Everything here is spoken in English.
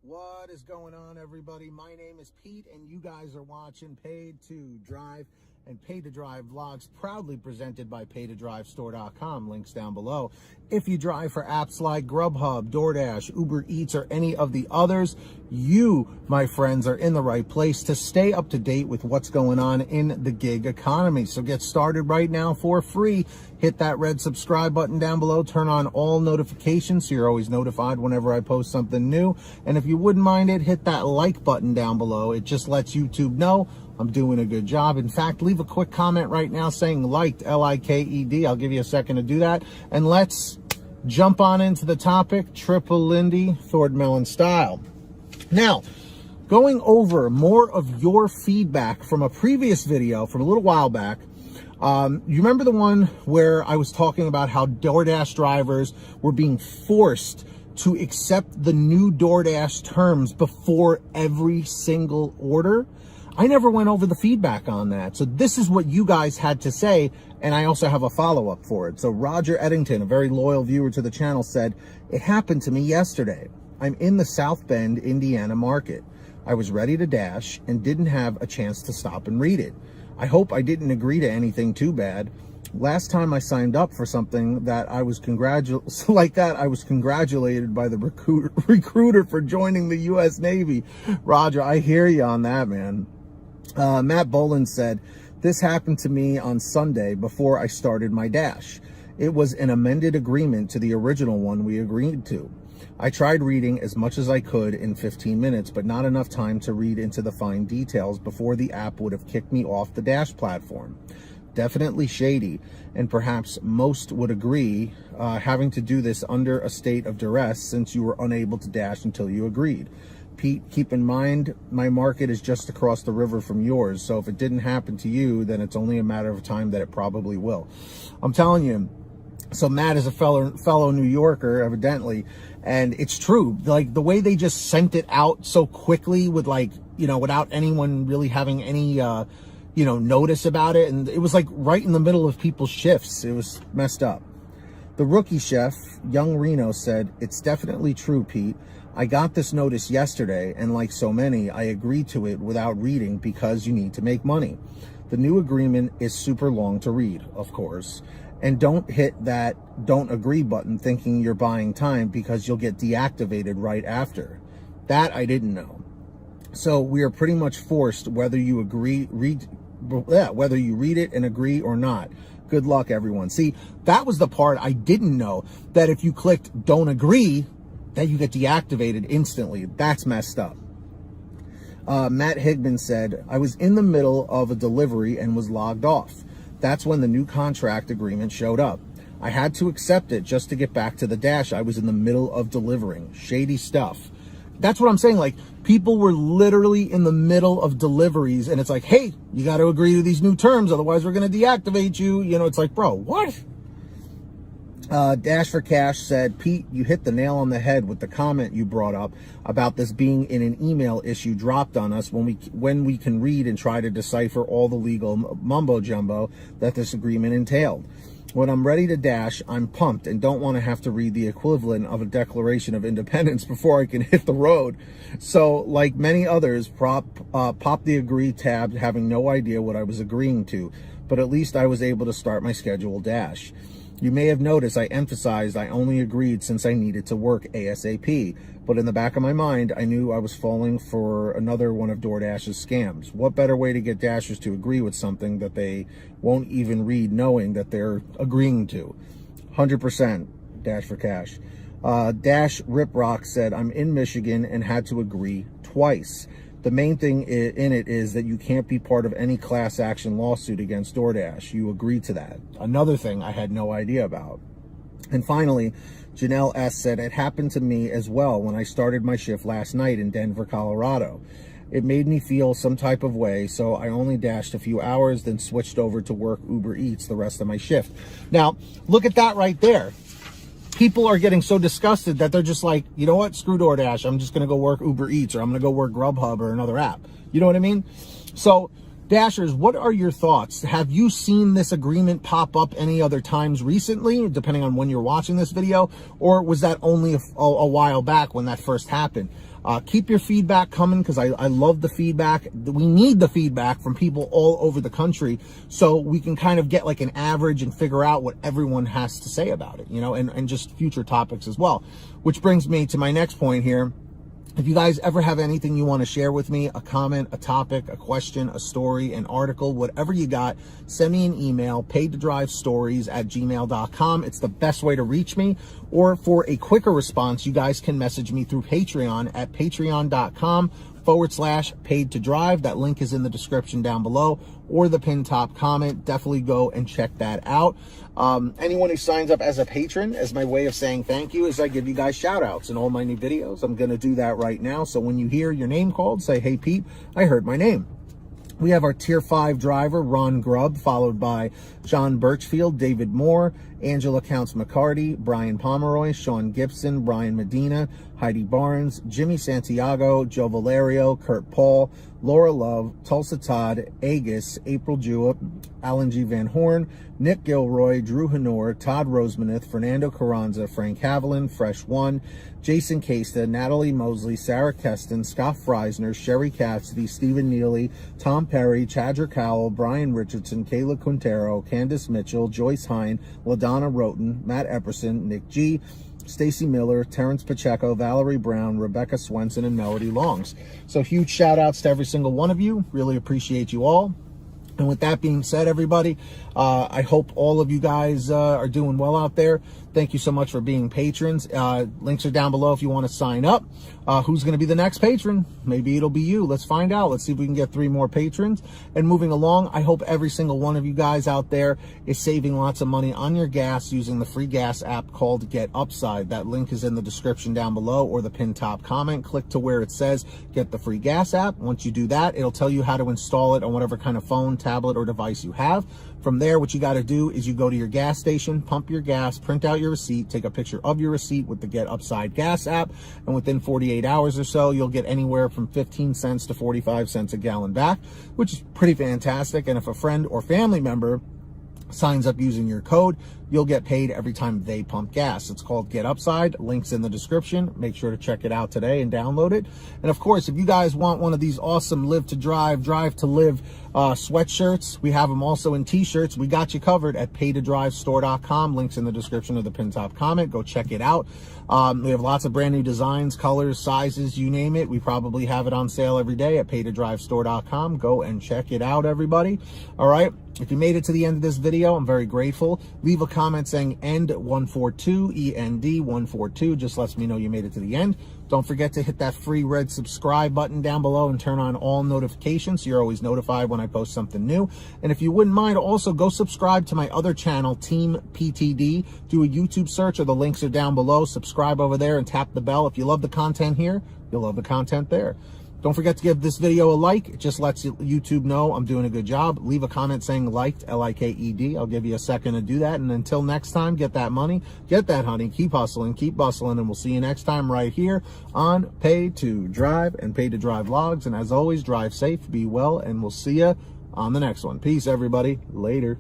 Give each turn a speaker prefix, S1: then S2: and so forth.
S1: What is going on, everybody? My name is Pete, and you guys are watching Paid to Drive and Paid to Drive vlogs, proudly presented by PayToDriveStore.com. Links down below. If you drive for apps like GrubHub, DoorDash, Uber Eats, or any of the others, you, my friends, are in the right place to stay up to date with what's going on in the gig economy. So get started right now for free. Hit that red subscribe button down below. Turn on all notifications so you're always notified whenever I post something new. And if you wouldn't mind it, hit that like button down below. It just lets YouTube know I'm doing a good job. In fact, leave a quick comment right now saying liked, L-I-K-E-D. I'll give you a second to do that. And let's jump on into the topic, Triple Lindy, Thord Melon style. Now, going over more of your feedback from a previous video from a little while back. You remember the one where I was talking about how DoorDash drivers were being forced to accept the new DoorDash terms before every single order? I never went over the feedback on that. So this is what you guys had to say, and I also have a follow-up for it. So Roger Eddington, a very loyal viewer to the channel, said, "It happened to me yesterday. I'm in the South Bend, Indiana market. I was ready to dash and didn't have a chance to stop and read it. I hope I didn't agree to anything too bad. Last time I signed up for something that I was I was congratulated by the recruiter for joining the U.S. Navy." Roger, I hear you on that, man. Matt Boland said, "This happened to me on Sunday before I started my dash. It was an amended agreement to the original one we agreed to. I tried reading as much as I could in 15 minutes, but not enough time to read into the fine details before the app would have kicked me off the dash platform. Definitely shady, and perhaps most would agree, having to do this under a state of duress since you were unable to dash until you agreed. Pete, keep in mind, my market is just across the river from yours, so if it didn't happen to you, then it's only a matter of time that it probably will." I'm telling you, so Matt is a fellow New Yorker, evidently, and it's true. Like, the way they just sent it out so quickly with, like, you know, without anyone really having any, notice about it, and it was like right in the middle of people's shifts. It was messed up. The rookie chef, Young Reno, said, "It's definitely true, Pete. I got this notice yesterday, and like so many, I agreed to it without reading because you need to make money. The new agreement is super long to read, of course. And don't hit that don't agree button thinking you're buying time because you'll get deactivated right after. That I didn't know. So we are pretty much forced whether you read it and agree or not. Good luck, everyone." See, that was the part I didn't know, that if you clicked don't agree, that you get deactivated instantly. That's messed up. Matt Higman said, "I was in the middle of a delivery and was logged off. That's when the new contract agreement showed up. I had to accept it just to get back to the dash I was in the middle of delivering. Shady stuff." That's what I'm saying. Like, people were literally in the middle of deliveries, and it's like, hey, you got to agree to these new terms, otherwise we're going to deactivate you. You know, it's like, bro, what? Dash for Cash said, "Pete, you hit the nail on the head with the comment you brought up about this being in an email issue dropped on us when we can read and try to decipher all the legal mumbo jumbo that this agreement entailed. When I'm ready to dash, I'm pumped and don't want to have to read the equivalent of a Declaration of Independence before I can hit the road. So, like many others, pop the agree tab, having no idea what I was agreeing to, but at least I was able to start my scheduled dash. You may have noticed I emphasized I only agreed since I needed to work ASAP, but in the back of my mind, I knew I was falling for another one of DoorDash's scams. What better way to get dashers to agree with something that they won't even read knowing that they're agreeing to? 100% Dash for Cash. Dash Riprock said, "I'm in Michigan and had to agree twice. The main thing in it is that you can't be part of any class action lawsuit against DoorDash. You agree to that." Another thing I had no idea about. And finally, Janelle S. said, "It happened to me as well when I started my shift last night in Denver, Colorado. It made me feel some type of way, so I only dashed a few hours, then switched over to work Uber Eats the rest of my shift." Now, look at that right there. People are getting so disgusted that they're just like, you know what, screw DoorDash. I'm just going to go work Uber Eats, or I'm going to go work GrubHub or another app. You know what I mean? So Dashers, what are your thoughts? Have you seen this agreement pop up any other times recently, depending on when you're watching this video, or was that only a while back when that first happened? Keep your feedback coming, because I love the feedback. We need the feedback from people all over the country so we can kind of get like an average and figure out what everyone has to say about it, you know, and just future topics as well. Which brings me to my next point here. If you guys ever have anything you want to share with me, a comment, a topic, a question, a story, an article, whatever you got, send me an email, paidtodrivestories@gmail.com. It's the best way to reach me. Or for a quicker response, you guys can message me through Patreon at patreon.com/paid-to-drive. That link is in the description down below or the pinned top comment. Definitely go and check that out. Anyone who signs up as a patron, as my way of saying thank you, is I give you guys shout outs in all my new videos. I'm going to do that right now. So when you hear your name called, say, hey, Pete, I heard my name. We have our Tier 5 driver, Ronn Grubb, followed by John Birchfield, David Moore, Angela Counts McCarty, Brian Pomeroy, Sean Gibson, Brian Medina, Heidi Barnes, Jimmy Santiago, Joe Valerio, Kurt Paul, Laura Love, Tulsa Todd, Agus, April Jewett, Alan G. Van Horn, Nick Gilroy, Drew Honor, Todd Rosemanith, Fernando Carranza, Frank Haviland, Fresh One, Jason Casta, Natalie Mosley, Sarah Keston, Scott Freisner, Sherry Cassidy, Stephen Neely, Tom Perry, Chadra Cowell, Brian Richardson, Kayla Quintero, Candace Mitchell, Joyce Hine, LaDonna Roten, Matt Epperson, Nick G., Stacy Miller, Terrence Pacheco, Valerie Brown, Rebecca Swenson, and Melody Longs. So huge shout outs to every single one of you. Really appreciate you all. And with that being said, everybody, I hope all of you guys are doing well out there. Thank you so much for being patrons. Links are down below if you want to sign up. Who's going to be the next patron? Maybe it'll be you. Let's find out. Let's see if we can get 3 more patrons. And moving along, I hope every single one of you guys out there is saving lots of money on your gas using the free gas app called Get Upside. That link is in the description down below or the pinned top comment. Click to where it says Get the Free Gas app. Once you do that, it'll tell you how to install it on whatever kind of phone, tablet, or device you have. From there, what you got to do is you go to your gas station, pump your gas, print out your receipt, take a picture of your receipt with the Get Upside Gas app, and within 48 hours or so, you'll get anywhere from 15 cents to 45 cents a gallon back, which is pretty fantastic. And if a friend or family member signs up using your code, you'll get paid every time they pump gas. It's called Get Upside. Links in the description. Make sure to check it out today and download it. And of course, if you guys want one of these awesome Live to Drive, Drive to Live sweatshirts, we have them also in t-shirts. We got you covered at paidtodrivestore.com. Links in the description of the pinned top comment. Go check it out. We have lots of brand new designs, colors, sizes, you name it. We probably have it on sale every day at paidtodrivestore.com. Go and check it out, everybody. All right. If you made it to the end of this video, I'm very grateful. Leave a comment saying END142, END142. Just lets me know you made it to the end. Don't forget to hit that free red subscribe button down below and turn on all notifications so you're always notified when I post something new. And if you wouldn't mind, also go subscribe to my other channel, Team PTD. Do a YouTube search or the links are down below. Subscribe over there and tap the bell. If you love the content here, you'll love the content there. Don't forget to give this video a like. It just lets YouTube know I'm doing a good job. Leave a comment saying liked, L-I-K-E-D. I'll give you a second to do that. And until next time, get that money, get that honey, keep hustling, keep bustling, and we'll see you next time right here on Pay to Drive and Pay to Drive Vlogs. And as always, drive safe, be well, and we'll see you on the next one. Peace, everybody. Later.